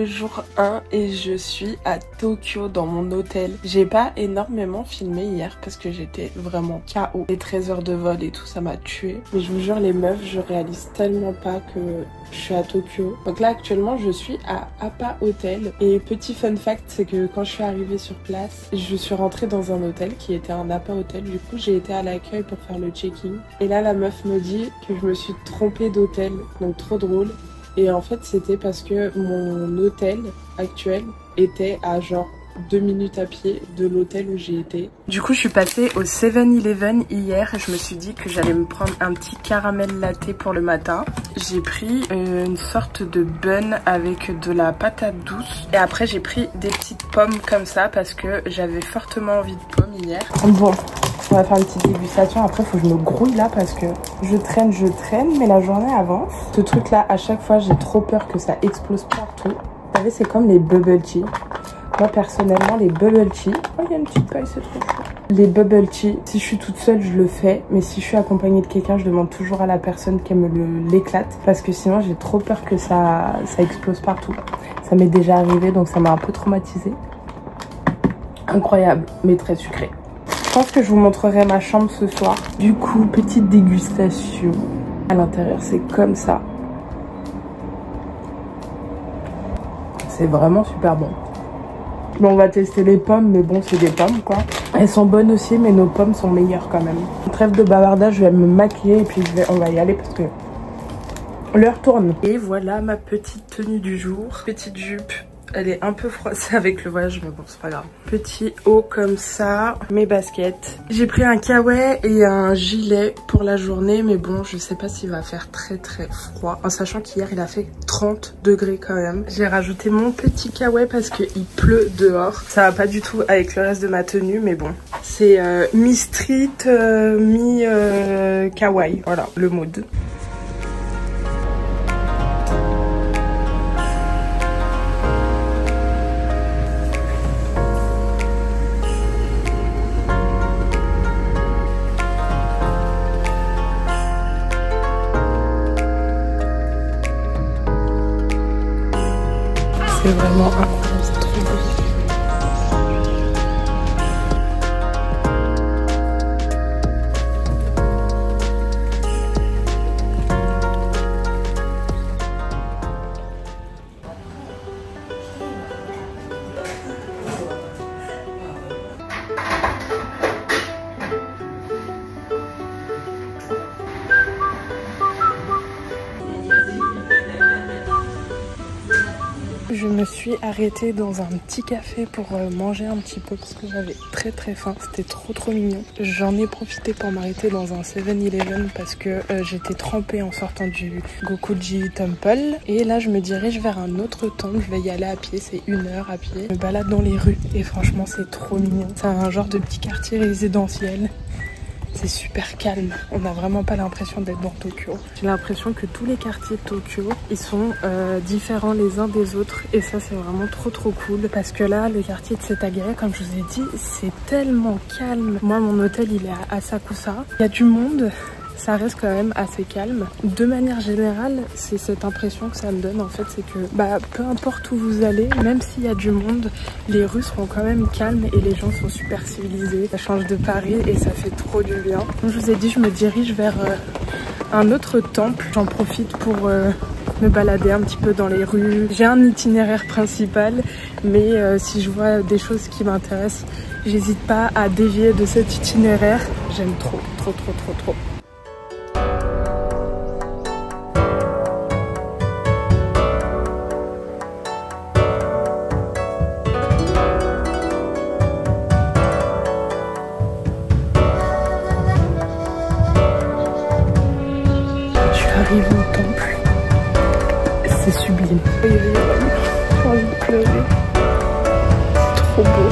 le jour 1 et je suis à Tokyo dans mon hôtel. J'ai pas énormément filmé hier parce que j'étais vraiment KO. Les 13 heures de vol et tout, ça m'a tué. Mais je vous jure les meufs, je réalise tellement pas que je suis à Tokyo. Donc là actuellement je suis à Appa Hotel. Et petit fun fact, c'est que quand je suis arrivée sur place, je suis rentrée dans un hôtel qui était un Appa Hotel. Du coup j'ai été à l'accueil pour faire le check-in. Et là la meuf me dit que je me suis trompée d'hôtel. Donc trop drôle. Et en fait c'était parce que mon hôtel actuel était à genre 2 minutes à pied de l'hôtel où j'ai été. Du coup je suis passée au 7-Eleven hier et je me suis dit que j'allais me prendre un petit caramel latte pour le matin. J'ai pris une sorte de bun avec de la patate douce et après j'ai pris des petites pommes comme ça parce que j'avais fortement envie de pommes hier. Bon, on va faire une petite dégustation. Après faut que je me grouille là parce que je traîne mais la journée avance. Ce truc là à chaque fois j'ai trop peur que ça explose partout. Vous savez c'est comme les bubble tea. Moi personnellement les bubble tea, oh il y a une petite paille, c'est trop chaud. Les bubble tea, si je suis toute seule je le fais, mais si je suis accompagnée de quelqu'un je demande toujours à la personne qu'elle me l'éclate parce que sinon j'ai trop peur que ça explose partout. Ça m'est déjà arrivé donc ça m'a un peu traumatisée. Incroyable mais très sucré. Je pense que je vous montrerai ma chambre ce soir. Du coup petite dégustation. À l'intérieur c'est comme ça. C'est vraiment super bon. Bon, on va tester les pommes, mais bon, c'est des pommes, quoi. Elles sont bonnes aussi, mais nos pommes sont meilleures quand même. Trêve de bavardage, je vais me maquiller et puis on va y aller parce que l'heure tourne. Et voilà ma petite tenue du jour. Petite jupe. Elle est un peu froissée avec le voyage, mais bon, c'est pas grave. Petit haut comme ça, mes baskets. J'ai pris un kawaii et un gilet pour la journée, mais bon, je sais pas s'il va faire très froid. En sachant qu'hier, il a fait 30 degrés quand même. J'ai rajouté mon petit kawaii parce qu'il pleut dehors. Ça va pas du tout avec le reste de ma tenue, mais bon. C'est mi-street, mi-kawaii. Voilà, le mood. C'est vraiment incroyable, c'est trop beau. Je me suis arrêtée dans un petit café pour manger un petit peu parce que j'avais très faim. C'était trop mignon. J'en ai profité pour m'arrêter dans un 7-Eleven parce que j'étais trempée en sortant du Gokuji Temple. Et là je me dirige vers un autre temple. Je vais y aller à pied, c'est 1 heure à pied. Je me balade dans les rues et franchement c'est trop mignon. C'est un genre de petit quartier résidentiel. C'est super calme, on n'a vraiment pas l'impression d'être dans Tokyo. J'ai l'impression que tous les quartiers de Tokyo, ils sont différents les uns des autres. Et ça c'est vraiment trop cool. Parce que là, le quartier de Setagaya, comme je vous ai dit, c'est tellement calme. Moi, mon hôtel, il est à Asakusa. Il y a du monde. Ça reste quand même assez calme. De manière générale, c'est cette impression que ça me donne en fait, c'est que peu importe où vous allez, même s'il y a du monde, les rues seront quand même calmes et les gens sont super civilisés. Ça change de Paris et ça fait trop du bien. Comme je vous ai dit, je me dirige vers un autre temple. J'en profite pour me balader un petit peu dans les rues. J'ai un itinéraire principal, mais si je vois des choses qui m'intéressent, j'hésite pas à dévier de cet itinéraire. J'aime trop. Arrivé au temple, c'est sublime. J'ai envie de pleurer. C'est trop beau.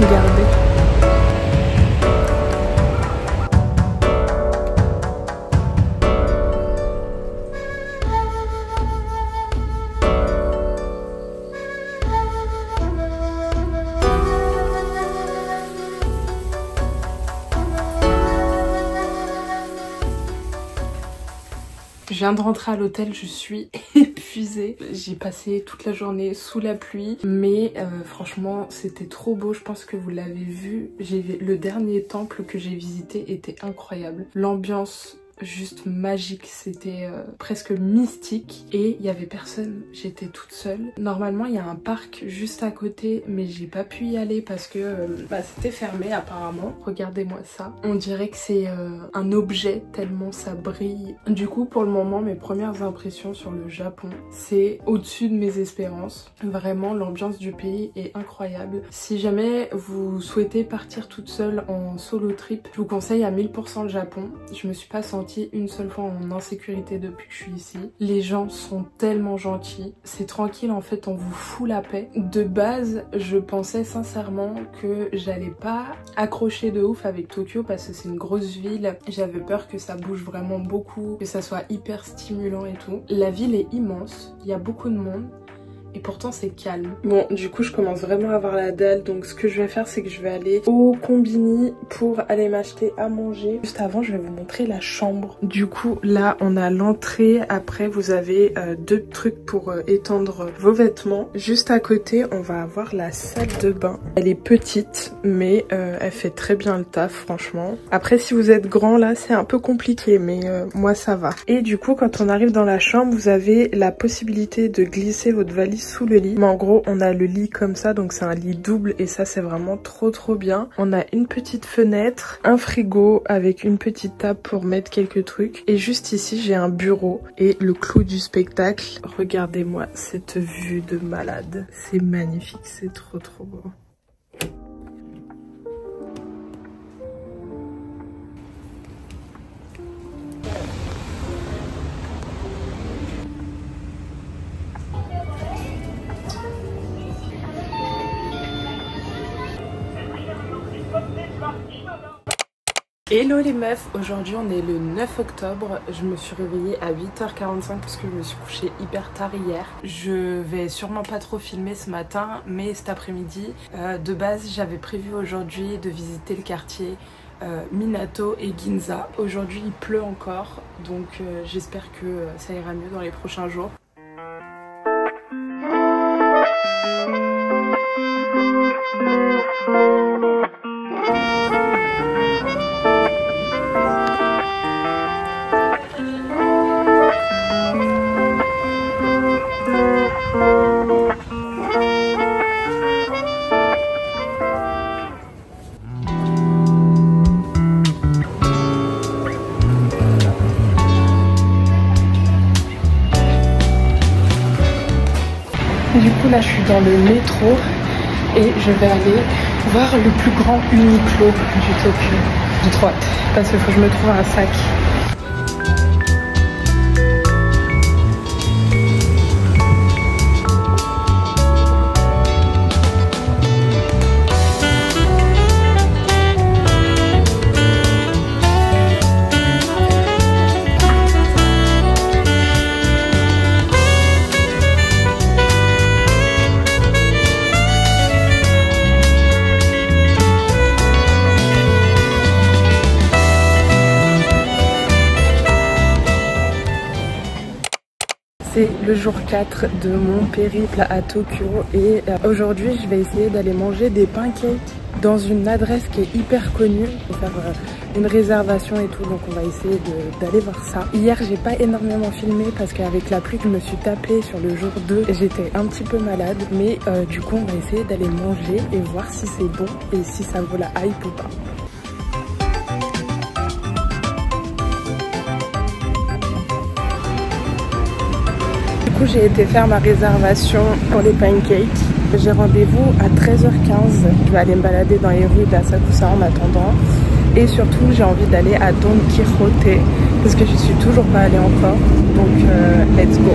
Regardez. Je viens de rentrer à l'hôtel, je suis épuisée. fusée. J'ai passé toute la journée sous la pluie, mais franchement c'était trop beau. Je pense que vous l'avez vu. Le dernier temple que j'ai visité était incroyable. L'ambiance juste magique, c'était presque mystique et il y avait personne, j'étais toute seule. Normalement il y a un parc juste à côté mais j'ai pas pu y aller parce que c'était fermé apparemment. Regardez-moi ça, on dirait que c'est un objet tellement ça brille. Du coup pour le moment mes premières impressions sur le Japon, c'est au-dessus de mes espérances. Vraiment l'ambiance du pays est incroyable. Si jamais vous souhaitez partir toute seule en solo trip, je vous conseille à 1000% le Japon. Je me suis pas sentie une seule fois en insécurité depuis que je suis ici. Les gens sont tellement gentils, c'est tranquille en fait, on vous fout la paix. De base, je pensais sincèrement que j'allais pas accrocher de ouf avec Tokyo parce que c'est une grosse ville. J'avais peur que ça bouge vraiment beaucoup, que ça soit hyper stimulant et tout. La ville est immense, il y a beaucoup de monde. Et pourtant c'est calme. Bon du coup je commence vraiment à avoir la dalle, donc ce que je vais faire c'est que je vais aller au combini pour aller m'acheter à manger. Juste avant je vais vous montrer la chambre. Du coup là on a l'entrée, après vous avez deux trucs pour étendre vos vêtements. Juste à côté on va avoir la salle de bain. Elle est petite mais elle fait très bien le taf franchement. Après si vous êtes grand là c'est un peu compliqué mais moi ça va. Et du coup quand on arrive dans la chambre vous avez la possibilité de glisser votre valise sous le lit, mais en gros on a le lit comme ça, donc c'est un lit double et ça c'est vraiment trop bien. On a une petite fenêtre, un frigo avec une petite table pour mettre quelques trucs et juste ici j'ai un bureau. Et le clou du spectacle, regardez-moi cette vue de malade, c'est magnifique, c'est trop beau. Hello les meufs, aujourd'hui on est le 9 octobre, je me suis réveillée à 8h45 parce que je me suis couchée hyper tard hier. Je vais sûrement pas trop filmer ce matin, mais cet après-midi, de base j'avais prévu aujourd'hui de visiter le quartier Minato et Ginza. Aujourd'hui il pleut encore, donc j'espère que ça ira mieux dans les prochains jours. Du coup là je suis dans le métro et je vais aller voir le plus grand Uniqlo du Tokyo. J'ai trop hâte parce qu'il faut que je me trouve un sac. C'est le jour 4 de mon périple à Tokyo et aujourd'hui je vais essayer d'aller manger des pancakes dans une adresse qui est hyper connue. Il faut faire une réservation et tout, donc on va essayer d'aller voir ça. Hier j'ai pas énormément filmé parce qu'avec la pluie je me suis tapée sur le jour 2 et j'étais un petit peu malade, mais du coup on va essayer d'aller manger et voir si c'est bon et si ça vaut la hype ou pas. J'ai été faire ma réservation pour les pancakes. J'ai rendez-vous à 13h15. Je vais aller me balader dans les rues d'Asakusa en attendant. Et surtout, j'ai envie d'aller à Don Quijote parce que je suis toujours pas allée encore. Donc, let's go.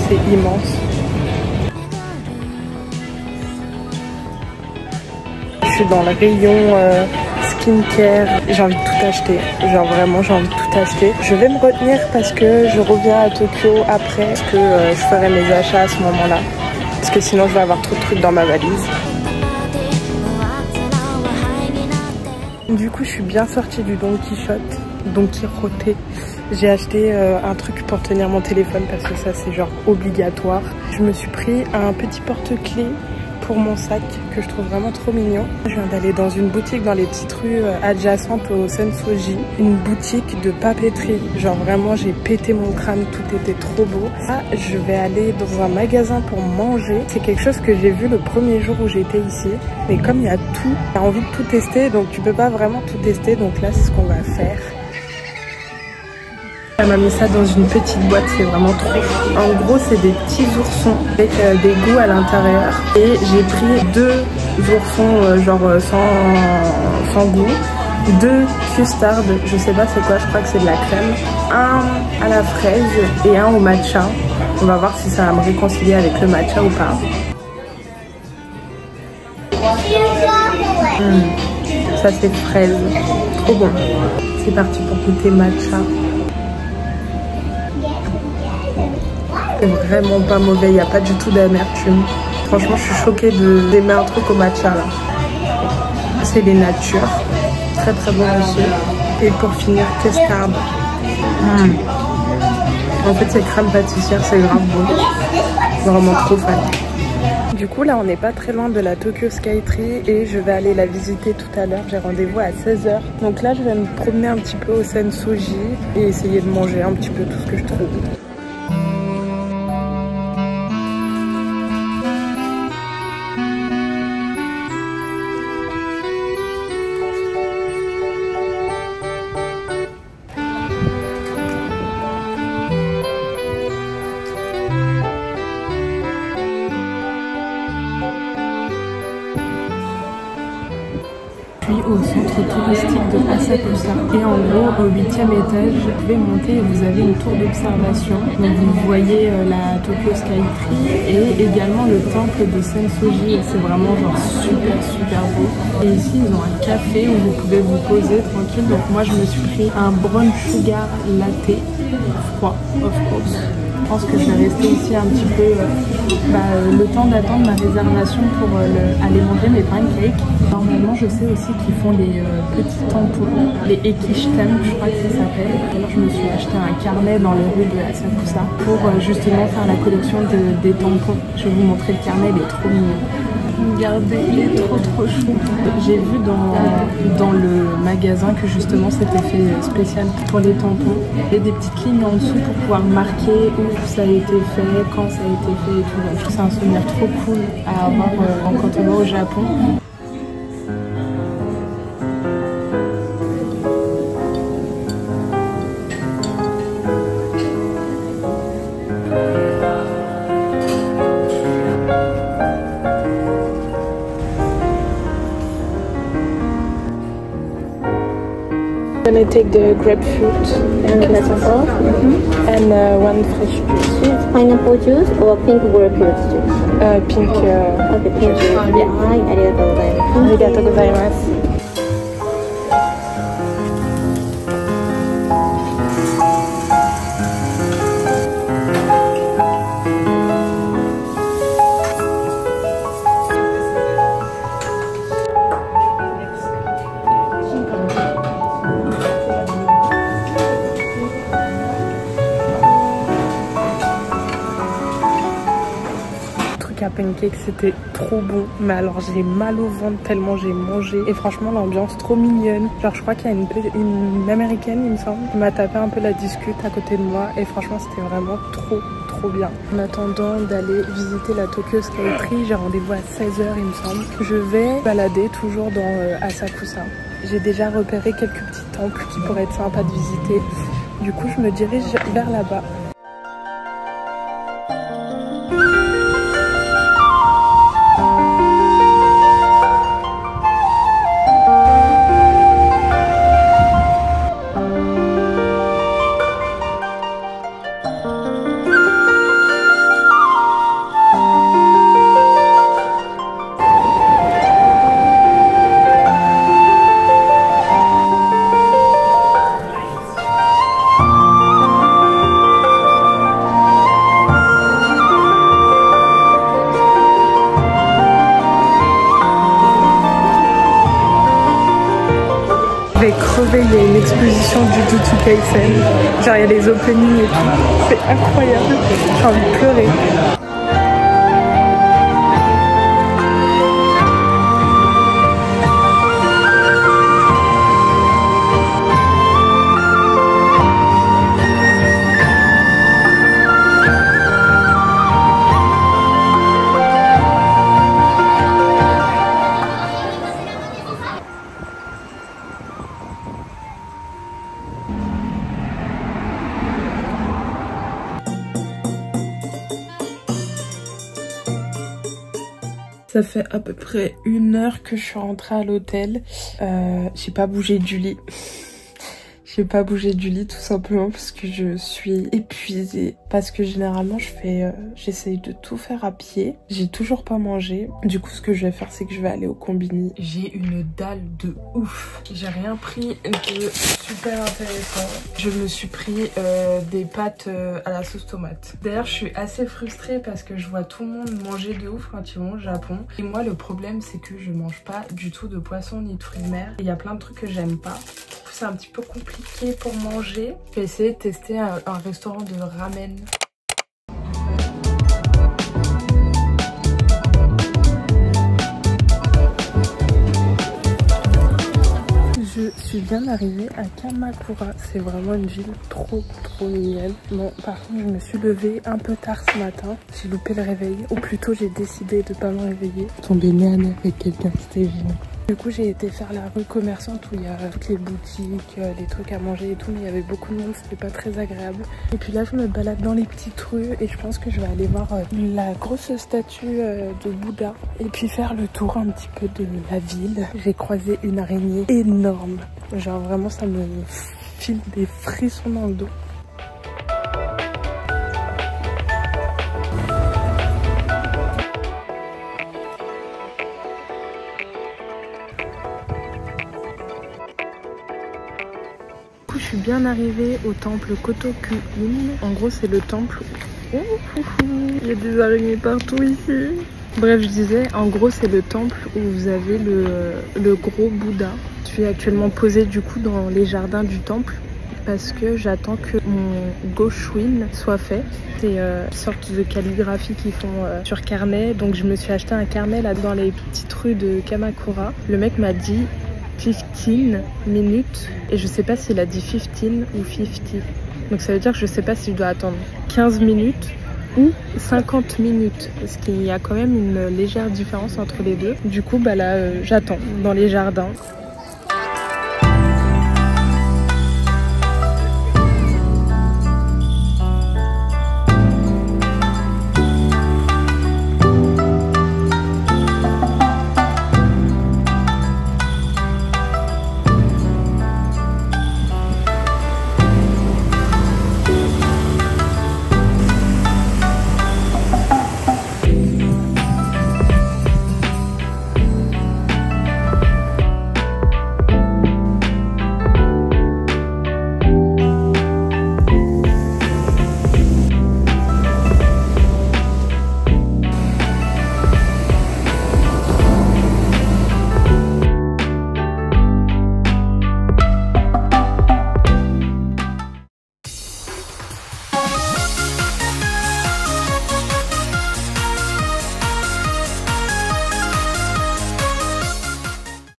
C'est immense. Je suis dans le rayon skincare. J'ai envie de tout acheter. Genre vraiment, j'ai envie de tout acheter. Je vais me retenir parce que je reviens à Tokyo après. Parce que je ferai mes achats à ce moment-là. Parce que sinon, je vais avoir trop de trucs dans ma valise. Du coup, je suis bien sortie du Don Quichotte. J'ai acheté un truc pour tenir mon téléphone parce que ça, c'est genre obligatoire. Je me suis pris un petit porte-clés pour mon sac que je trouve vraiment trop mignon. Je viens d'aller dans une boutique dans les petites rues adjacentes au Sensoji, une boutique de papeterie. Genre vraiment j'ai pété mon crâne, tout était trop beau. Là je vais aller dans un magasin pour manger. C'est quelque chose que j'ai vu le premier jour où j'étais ici. Mais comme il y a tout, t'as envie de tout tester, donc tu peux pas vraiment tout tester. Donc là c'est ce qu'on va faire. Elle m'a mis ça dans une petite boîte, c'est vraiment trop. En gros, c'est des petits oursons avec des goûts à l'intérieur. Et j'ai pris 2 oursons sans goût, 2 custard, je sais pas c'est quoi, je crois que c'est de la crème, un à la fraise et un au matcha. On va voir si ça va me réconcilier avec le matcha ou pas. Ça c'est fraise, trop bon. C'est parti pour goûter matcha. C'est vraiment pas mauvais, il n'y a pas du tout d'amertume. Franchement, je suis choquée d'aimer un truc au matcha là. C'est les natures, très très bon aussi. Et pour finir, custard. En fait, c'est crème pâtissière, c'est grave bon. Vraiment trop fan. Du coup, là, on n'est pas très loin de la Tokyo Skytree et je vais aller la visiter tout à l'heure. J'ai rendez-vous à 16 h. Donc là, je vais me promener un petit peu au Sensoji et essayer de manger un petit peu tout ce que je trouve. Au centre touristique de Asakusa et en gros au 8e étage vous pouvez monter et vous avez une tour d'observation, donc vous voyez la Tokyo Skytree et également le temple de Sensoji et c'est vraiment genre super beau. Et ici ils ont un café où vous pouvez vous poser tranquille, donc moi je me suis pris un brown sugar latte froid of course. Je pense que je vais rester ici un petit peu le temps d'attendre ma réservation pour aller manger mes pancakes. Normalement, je sais aussi qu'ils font les petits tampons, les ekishiten, je crois que ça s'appelle. Alors, je me suis acheté un carnet dans les rues de Asakusa pour justement faire la collection des tampons. Je vais vous montrer le carnet, il est trop mignon. Regardez, il est trop chou. J'ai vu dans le magasin que justement c'était fait spécial pour les tampons. Il y a des petites lignes en dessous pour pouvoir marquer où ça a été fait, quand ça a été fait et tout. Donc c'est un souvenir trop cool à avoir quand on va au Japon. I'm gonna take the grapefruit and pineapple and one fresh juice. It's pineapple juice or pink grapefruit juice? Pink. Okay, pink juice. Yeah. はい、ありがとうございます。ありがとうございます。À pancake, c'était trop bon, mais alors j'ai mal au ventre tellement j'ai mangé et franchement l'ambiance trop mignonne. Genre je crois qu'il y a une américaine il me semble qui m'a tapé un peu la discute à côté de moi et franchement c'était vraiment trop bien. En attendant d'aller visiter la Tokyo Skytree, j'ai rendez-vous à 16 h il me semble. Je vais balader toujours dans Asakusa. J'ai déjà repéré quelques petits temples qui pourraient être sympas de visiter. Du coup je me dirige vers là-bas. arrivé, il y a une exposition du Jujutsu Kaisen. Genre il y a les openings et tout. C'est incroyable. J'ai envie de pleurer. Ça fait à peu près 1 heure que je suis rentrée à l'hôtel. J'ai pas bougé du lit. J'ai pas bougé du lit tout simplement parce que je suis épuisée. Parce que généralement j'essaye de tout faire à pied. J'ai toujours pas mangé. Du coup ce que je vais faire c'est que je vais aller au Combini. J'ai une dalle de ouf. J'ai rien pris de super intéressant. Je me suis pris des pâtes à la sauce tomate. D'ailleurs je suis assez frustrée parce que je vois tout le monde manger de ouf quand ils vont au Japon. Et moi le problème c'est que je mange pas du tout de poisson ni de fruits de mer. Il y a plein de trucs que j'aime pas. C'est un petit peu compliqué pour manger. Je vais essayer de tester un restaurant de ramen. Je suis bien arrivée à Kamakura. C'est vraiment une ville trop mignonne. Bon, par contre, je me suis levée un peu tard ce matin. J'ai loupé le réveil. Ou plutôt, j'ai décidé de pas me réveiller. Tomber nez à nez avec quelqu'un, c'était génial. Du coup j'ai été faire la rue commerçante où il y a toutes les boutiques, les trucs à manger et tout, mais il y avait beaucoup de monde, c'était pas très agréable. Et puis là je me balade dans les petites rues et je pense que je vais aller voir la grosse statue de Bouddha et puis faire le tour un petit peu de la ville. J'ai croisé une araignée énorme, genre vraiment ça me file des frissons dans le dos. Je suis bien arrivée au temple Kotoku-in. En gros, c'est le temple. Il y a des araignées partout ici. Bref, je disais, en gros, c'est le temple où vous avez le gros Bouddha. Je suis actuellement posée du coup dans les jardins du temple parce que j'attends que mon Goshuin soit fait. C'est une sorte de calligraphie qu'ils font sur carnet. Donc, je me suis acheté un carnet là dans les petites rues de Kamakura. Le mec m'a dit 15 minutes et je sais pas s'il a dit 15 ou 50, donc ça veut dire que je sais pas si je dois attendre 15 minutes ou 50 minutes parce qu'il y a quand même une légère différence entre les deux. Du coup bah là j'attends dans les jardins.